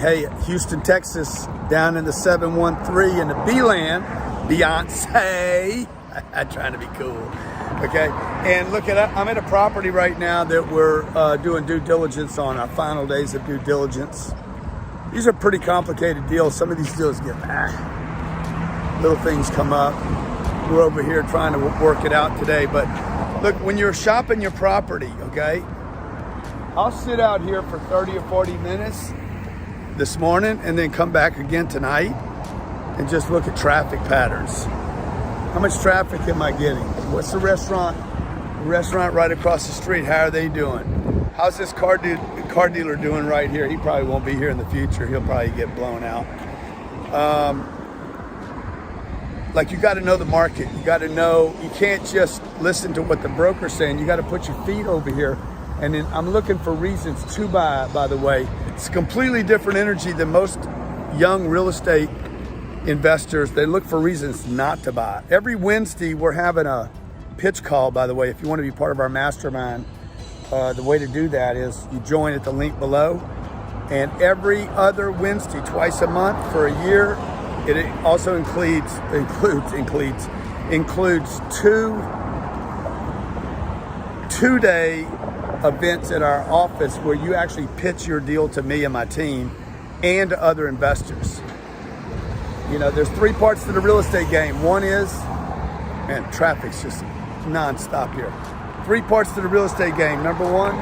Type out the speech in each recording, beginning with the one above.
Hey, Houston, Texas, down in the 713 in the B-land, Beyonce. I'm trying to be cool, okay? And look I'm at a property right now that we're doing due diligence on, our final days of due diligence. These are pretty complicated deals. Some of these deals get little things come up. We're over here trying to work it out today. But look, when you're shopping your property, okay, I'll sit out here for 30 or 40 minutes this morning and then come back again tonight and just look at traffic patterns. How much traffic am I getting? What's the restaurant right across the street? How are they doing? How's this car dealer doing right here? He probably won't be here in the future. He'll probably get blown out. Like, you got to know the market. You got to know, you can't just listen to what the broker's saying. You got to put your feet over here. And then I'm looking for reasons to buy, by the way. It's a completely different energy than most young real estate investors. They look for reasons not to buy. Every Wednesday, we're having a pitch call, by the way. If you want to be part of our mastermind, the way to do that is you join at the link below. And every other Wednesday, twice a month for a year, it also includes two-day events at our office where you actually pitch your deal to me and my team and to other investors. You know, there's three parts to the real estate game. One is, man, traffic's just nonstop here. Three parts to the real estate game. Number one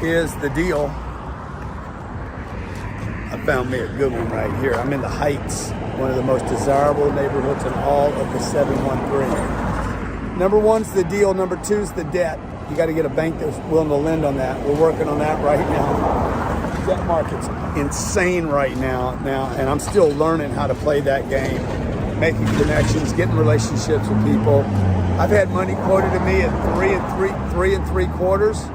is the deal. I found me a good one right here. I'm in the Heights, one of the most desirable neighborhoods in all of the 713. Number one's the deal. Number two's the debt. You got to get a bank that's willing to lend on that. We're working on that right now. Debt market's insane right now, and I'm still learning how to play that game, making connections, getting relationships with people. I've had money quoted to me at 3 3/4,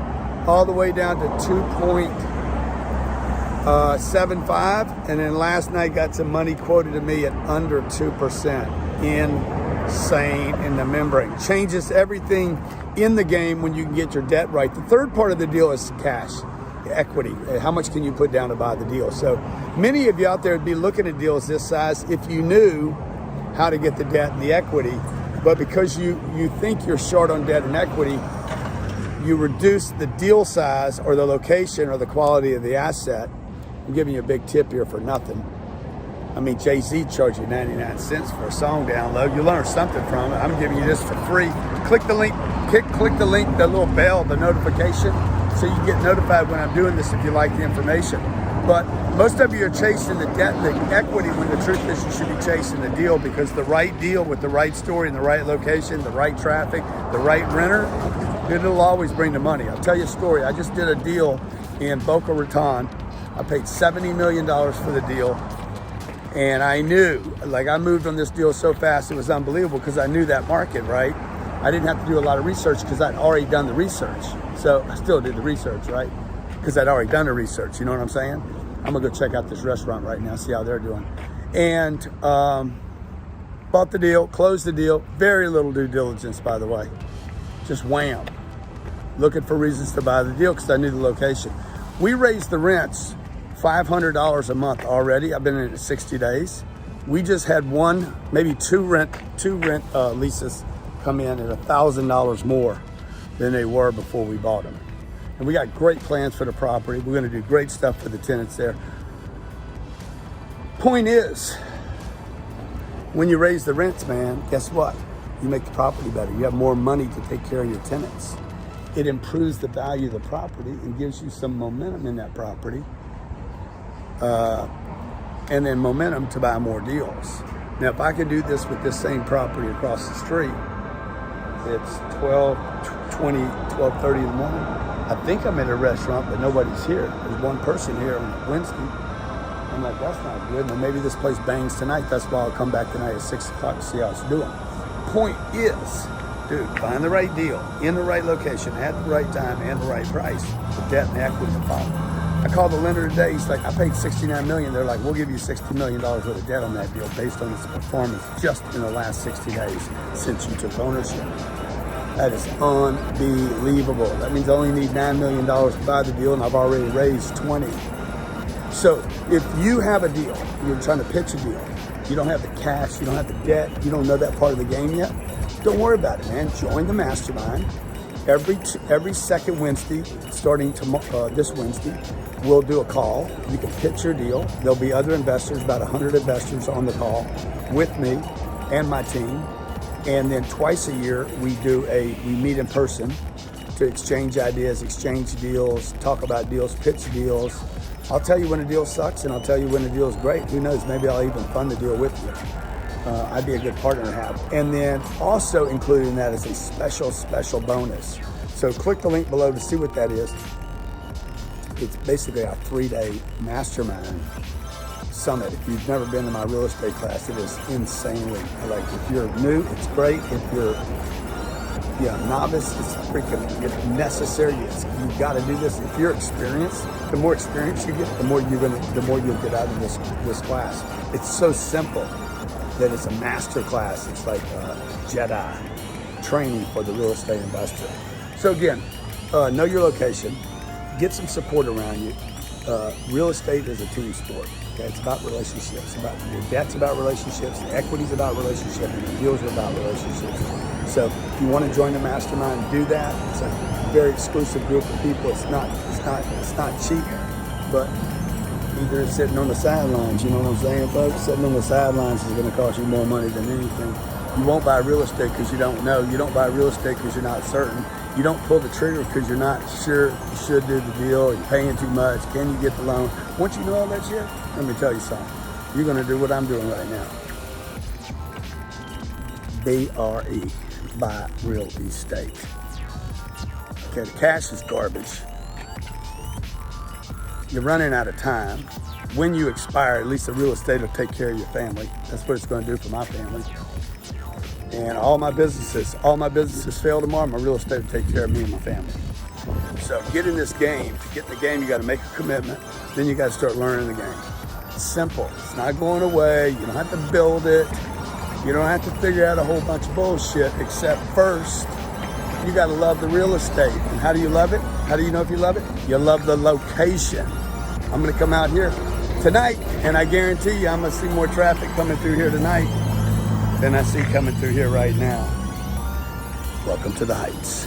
all the way down to 2.75, and then last night got some money quoted to me at under 2%. Insane in the membrane. Changes everything in the game when you can get your debt right. The third part of the deal is cash, equity. How much can you put down to buy the deal? So many of you out there would be looking at deals this size if you knew how to get the debt and the equity, but because you think you're short on debt and equity, you reduce the deal size or the location or the quality of the asset. I'm giving you a big tip here for nothing. I mean, Jay-Z charged you 99 cents for a song download. You learn something from it. I'm giving you this for free. Click the link, click the link, the little bell, the notification, so you can get notified when I'm doing this if you like the information. But most of you are chasing the debt and the equity when the truth is you should be chasing the deal, because the right deal with the right story in the right location, the right traffic, the right renter, it'll always bring the money. I'll tell you a story. I just did a deal in Boca Raton. I paid $70 million for the deal. And I knew, like, I moved on this deal so fast, it was unbelievable because I knew that market, right? I didn't have to do a lot of research because I'd already done the research. So I still did the research, right? Because I'd already done the research, you know what I'm saying? I'm gonna go check out this restaurant right now, see how they're doing. And bought the deal, closed the deal, very little due diligence, by the way. Just wham. Looking for reasons to buy the deal because I knew the location. We raised the rents $500 a month already. I've been in it 60 days. We just had maybe two rent leases come in at $1,000 more than they were before we bought them. And we got great plans for the property. We're gonna do great stuff for the tenants there. Point is, when you raise the rents, man, guess what? You make the property better. You have more money to take care of your tenants. It improves the value of the property and gives you some momentum in that property. And then momentum to buy more deals. Now, if I could do this with this same property across the street, it's 12:30 in the morning. I think I'm at a restaurant, but nobody's here. There's one person here on Wednesday. I'm like, that's not good. Well, maybe this place bangs tonight. That's why I'll come back tonight at 6 o'clock to see how it's doing. Point is, dude, find the right deal in the right location at the right time and the right price. The debt and the equity to follow. I called the lender today. He's like, I paid $69 million. They're like, we'll give you $60 million worth of debt on that deal based on its performance just in the last 60 days since you took ownership. That is unbelievable. That means I only need $9 million to buy the deal, and I've already raised 20. So if you have a deal, you're trying to pitch a deal, you don't have the cash, you don't have the debt, you don't know that part of the game yet, don't worry about it, man. Join the mastermind. Every second Wednesday, starting tomorrow, this Wednesday, we'll do a call. You can pitch your deal. There'll be other investors, about 100 investors on the call with me and my team. And then twice a year, we meet in person to exchange ideas, exchange deals, talk about deals, pitch deals. I'll tell you when a deal sucks, and I'll tell you when a deal is great. Who knows? Maybe I'll even fund the deal with you. I'd be a good partner to have. And then also included in that is a special bonus. So click the link below to see what that is. It's basically a 3-day mastermind summit. If you've never been to my real estate class, it is insanely, like, if you're new, it's great. If you're novice, it's freaking necessary. You've got to do this. If you're experienced, the more experience you get, the more you'll get out of this class. It's so simple that it's a master class. It's like Jedi training for the real estate investor. So again, know your location, get some support around you. Real estate is a team sport. Okay, it's about relationships. Your debt's about relationships, the equity's about relationships, and the deals are about relationships. So if you want to join the mastermind, do that. It's a very exclusive group of people. It's not cheap, but either it's sitting on the sidelines, you know what I'm saying, folks? Sitting on the sidelines is going to cost you more money than anything. You won't buy real estate because you don't know. You don't buy real estate because you're not certain. You don't pull the trigger because you're not sure you should do the deal. You're paying too much. Can you get the loan? Once you know all that shit, let me tell you something. You're going to do what I'm doing right now. BRE, buy real estate. Okay, the cash is garbage. You're running out of time. When you expire, at least the real estate will take care of your family. That's what it's going to do for my family. And all my businesses fail tomorrow, my real estate will take care of me and my family. So get in this game. To get in the game, you got to make a commitment. Then you got to start learning the game. It's simple. It's not going away. You don't have to build it. You don't have to figure out a whole bunch of bullshit, except first, you got to love the real estate. And how do you love it? How do you know if you love it? You love the location. I'm going to come out here tonight, and I guarantee you I'm going to see more traffic coming through here tonight than I see coming through here right now. Welcome to the Heights.